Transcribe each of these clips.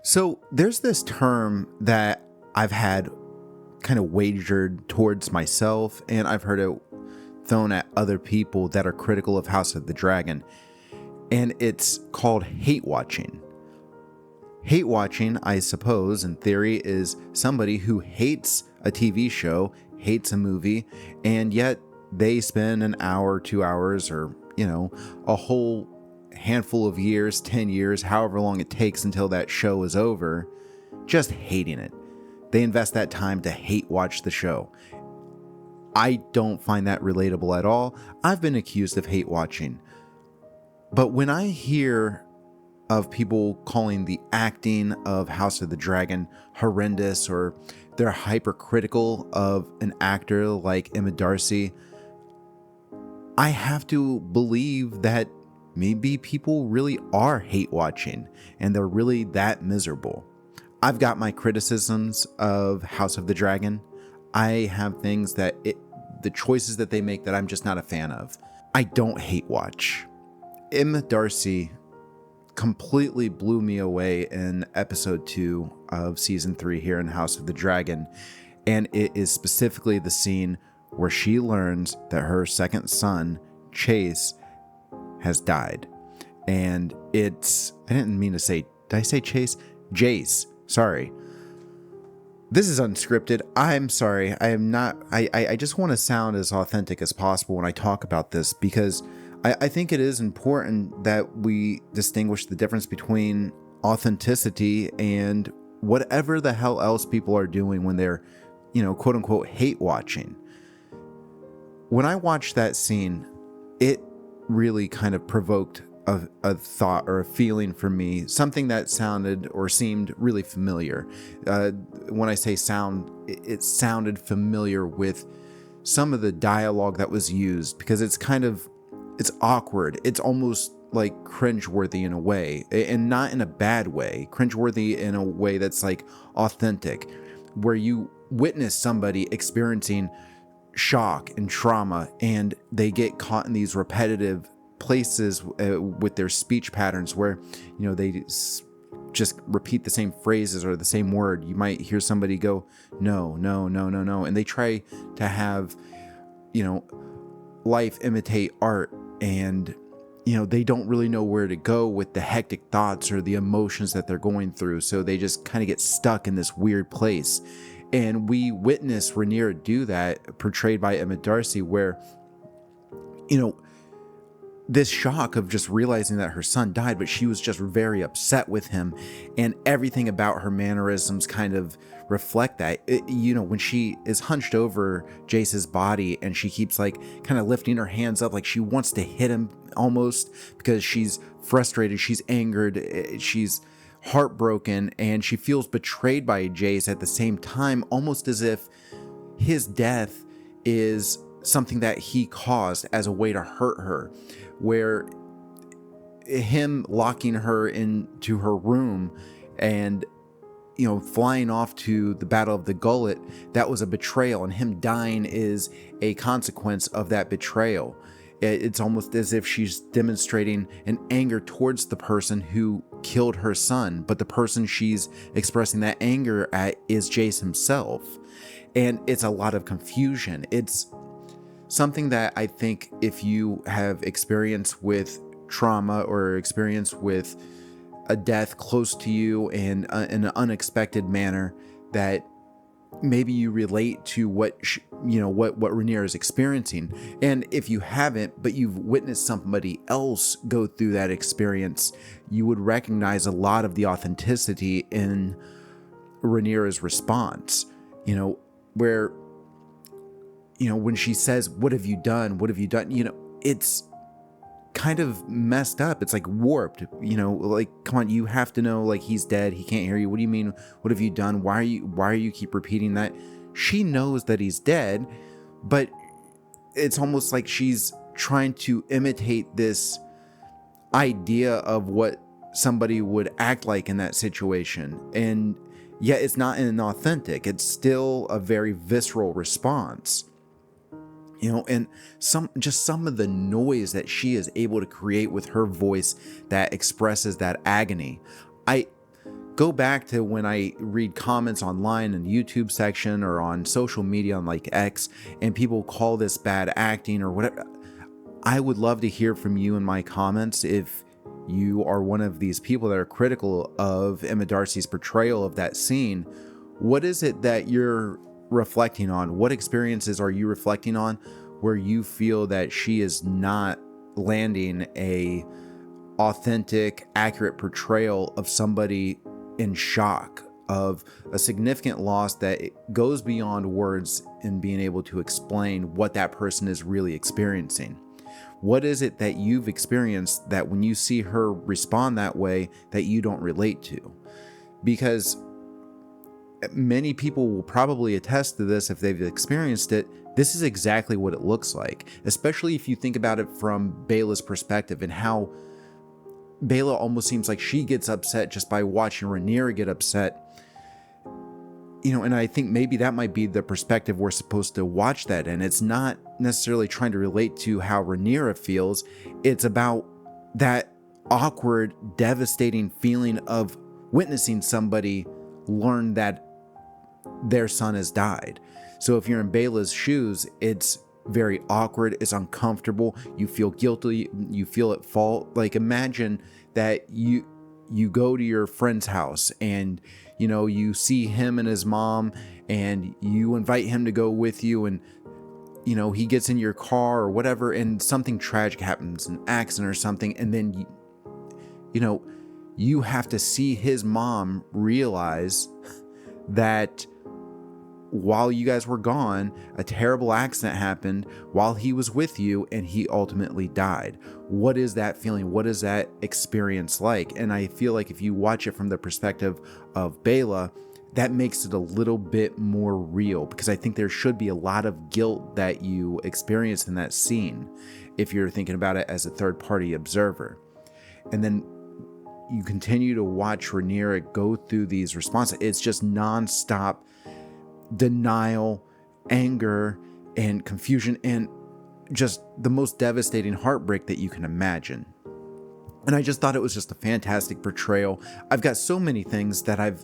So there's this term that I've had kind of wagered towards myself, and I've heard it thrown at other people that are critical of House of the Dragon, and it's called hate watching. Hate watching, I suppose, in theory, is somebody who hates a TV show, hates a movie, and yet they spend an hour, 2 hours, or, a whole handful of years, 10 years, however long it takes until that show is over, just hating it. They invest that time to hate watch the show. I don't find that relatable at all. I've been accused of hate watching. But when I hear of people calling the acting of House of the Dragon horrendous, or they're hypercritical of an actor like Emma Darcy, I have to believe that maybe people really are hate watching and they're really that miserable. I've got my criticisms of House of the Dragon. I have things that the choices that they make that I'm just not a fan of. I don't hate watch. Emma Darcy completely blew me away in episode 2 of season 3 here in House of the Dragon. And it is specifically the scene where she learns that her second son, Jace, has died. And I didn't mean to say, did I say Chase? Jace, sorry. This is unscripted. I'm sorry. I am not, I just want to sound as authentic as possible when I talk about this, because I think it is important that we distinguish the difference between authenticity and whatever the hell else people are doing when they're, quote unquote, hate watching. When I watched that scene, it really kind of provoked a thought or a feeling for me, something that sounded or seemed really familiar. When I say sound, it sounded familiar with some of the dialogue that was used, because it's awkward. It's almost like cringeworthy in a way, and not in a bad way. Cringeworthy in a way that's like authentic, where you witness somebody experiencing shock and trauma, and they get caught in these repetitive places with their speech patterns where, they just repeat the same phrases or the same word. You might hear somebody go, no, no, no, no, no. And they try to have, life imitate art, and they don't really know where to go with the hectic thoughts or the emotions that they're going through, so they just kind of get stuck in this weird place. And we witness Rhaenyra do that, portrayed by Emma Darcy, where this shock of just realizing that her son died, but she was just very upset with him, and everything about her mannerisms kind of reflect that. When she is hunched over Jace's body and she keeps like kind of lifting her hands up like she wants to hit him almost, because she's frustrated, she's angered, she's heartbroken, and she feels betrayed by Jace at the same time, almost as if his death is something that he caused as a way to hurt her, where him locking her into her room and flying off to the Battle of the Gullet, that was a betrayal, and him dying is a consequence of that betrayal. It's almost as if she's demonstrating an anger towards the person who killed her son, but the person she's expressing that anger at is Jace himself. And it's a lot of confusion. It's something that I think if you have experience with trauma or experience with a death close to you and in an unexpected manner, that maybe you relate to what Rhaenyra is experiencing. And if you haven't, but you've witnessed somebody else go through that experience, you would recognize a lot of the authenticity in Rhaenyra's response. Where when she says, "What have you done? What have you done?" It's kind of messed up. It's like warped, like, come on, you have to know, like, he's dead, he can't hear you. What do you mean, what have you done? Why are you keep repeating that? She knows that he's dead, but it's almost like she's trying to imitate this idea of what somebody would act like in that situation. And yet it's not inauthentic. It's still a very visceral response. And some of the noise that she is able to create with her voice that expresses that agony. go back to when I read comments online in the YouTube section or on social media on like X, and people call this bad acting or whatever. I would love to hear from you in my comments if you are one of these people that are critical of Emma Darcy's portrayal of that scene. What is it that you're reflecting on? What experiences are you reflecting on where you feel that she is not landing a authentic, accurate portrayal of somebody in shock, of a significant loss that goes beyond words in being able to explain what that person is really experiencing? What is it that you've experienced that when you see her respond that way that you don't relate to? Because many people will probably attest to this if they've experienced it. This is exactly what it looks like, especially if you think about it from Bela's perspective and how Bela almost seems like she gets upset just by watching Rhaenyra get upset. And I think maybe that might be the perspective we're supposed to watch that in. It's not necessarily trying to relate to how Rhaenyra feels. It's about that awkward, devastating feeling of witnessing somebody learn that their son has died. So if you're in Bela's shoes, it's very awkward, it's uncomfortable, you feel guilty, you feel at fault. Like, imagine that you go to your friend's house and you see him and his mom and you invite him to go with you, and he gets in your car or whatever and something tragic happens, an accident or something, and then you have to see his mom realize that while you guys were gone, a terrible accident happened while he was with you and he ultimately died. What is that feeling? What is that experience like? And I feel like if you watch it from the perspective of Bela, that makes it a little bit more real, because I think there should be a lot of guilt that you experience in that scene if you're thinking about it as a third-party observer. And then you continue to watch Rhaenyra go through these responses. It's just nonstop denial, anger, and confusion, and just the most devastating heartbreak that you can imagine. And I just thought it was just a fantastic portrayal. I've got so many things that I've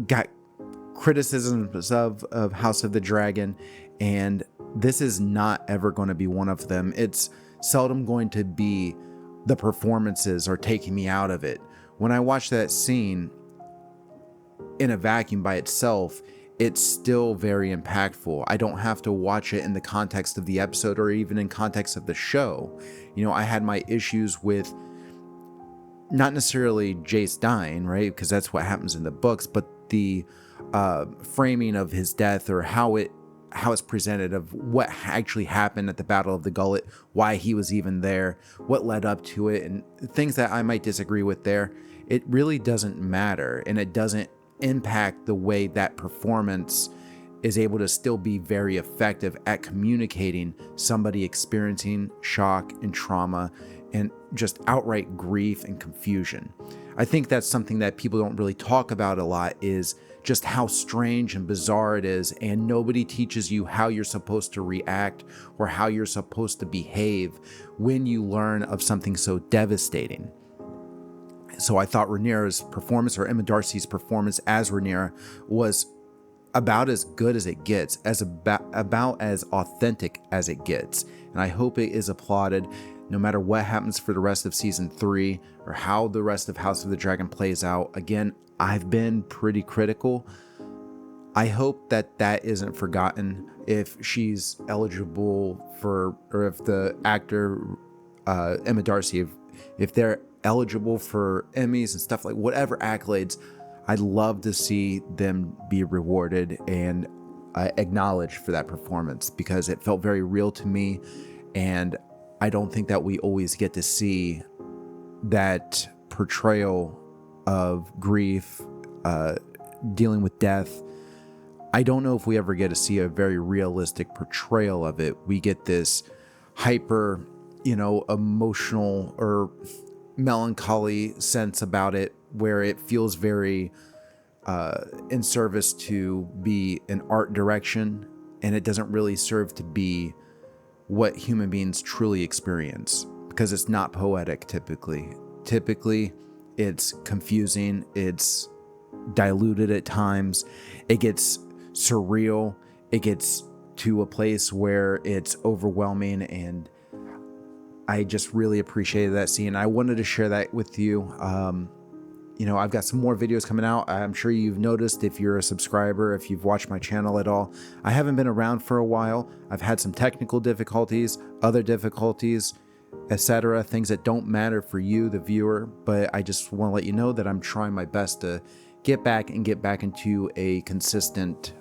got criticisms of House of the Dragon, and this is not ever going to be one of them. It's seldom going to be the performances are taking me out of it. When I watch that scene in a vacuum by itself, it's still very impactful. I don't have to watch it in the context of the episode or even in context of the show. I had my issues with not necessarily Jace dying, right? Because that's what happens in the books, but the framing of his death, or how it's presented, of what actually happened at the Battle of the Gullet, why he was even there, what led up to it, and things that I might disagree with there. It really doesn't matter, and it doesn't impact the way that performance is able to still be very effective at communicating somebody experiencing shock and trauma and just outright grief and confusion. I think that's something that people don't really talk about a lot, is just how strange and bizarre it is, and nobody teaches you how you're supposed to react or how you're supposed to behave when you learn of something so devastating. So I thought Rhaenyra's performance, or Emma Darcy's performance as Rhaenyra, was about as good as it gets, about as authentic as it gets. And I hope it is applauded no matter what happens for the rest of season 3 or how the rest of House of the Dragon plays out. Again, I've been pretty critical. I hope that isn't forgotten if she's eligible for, or if the actor Emma Darcy, if they're eligible for Emmys and stuff, like whatever accolades, I'd love to see them be rewarded and acknowledged for that performance, because it felt very real to me, and I don't think that we always get to see that portrayal of grief, dealing with death. I don't know if we ever get to see a very realistic portrayal of it. We get this hyper, emotional or melancholy sense about it, where it feels very in service to be an art direction, and it doesn't really serve to be what human beings truly experience, because it's not poetic typically. Typically, it's confusing, it's diluted at times. It gets surreal. It gets to a place where it's overwhelming, and I just really appreciated that scene. I wanted to share that with you. I've got some more videos coming out. I'm sure you've noticed, if you're a subscriber, if you've watched my channel at all, I haven't been around for a while. I've had some technical difficulties, other difficulties, etc. Things that don't matter for you, the viewer, but I just want to let you know that I'm trying my best to get back into a consistent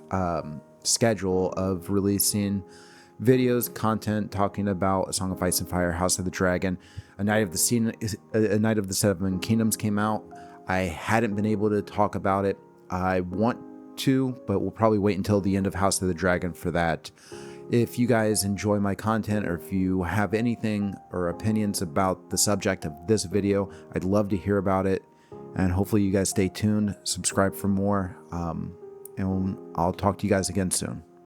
schedule of releasing videos, content, talking about A Song of Ice and Fire, House of the Dragon. A Night of the Seven Kingdoms came out. I hadn't been able to talk about it. I want to, but we'll probably wait until the end of House of the Dragon for that. If you guys enjoy my content, or if you have anything or opinions about the subject of this video, I'd love to hear about it. And hopefully you guys stay tuned, subscribe for more, and I'll talk to you guys again soon.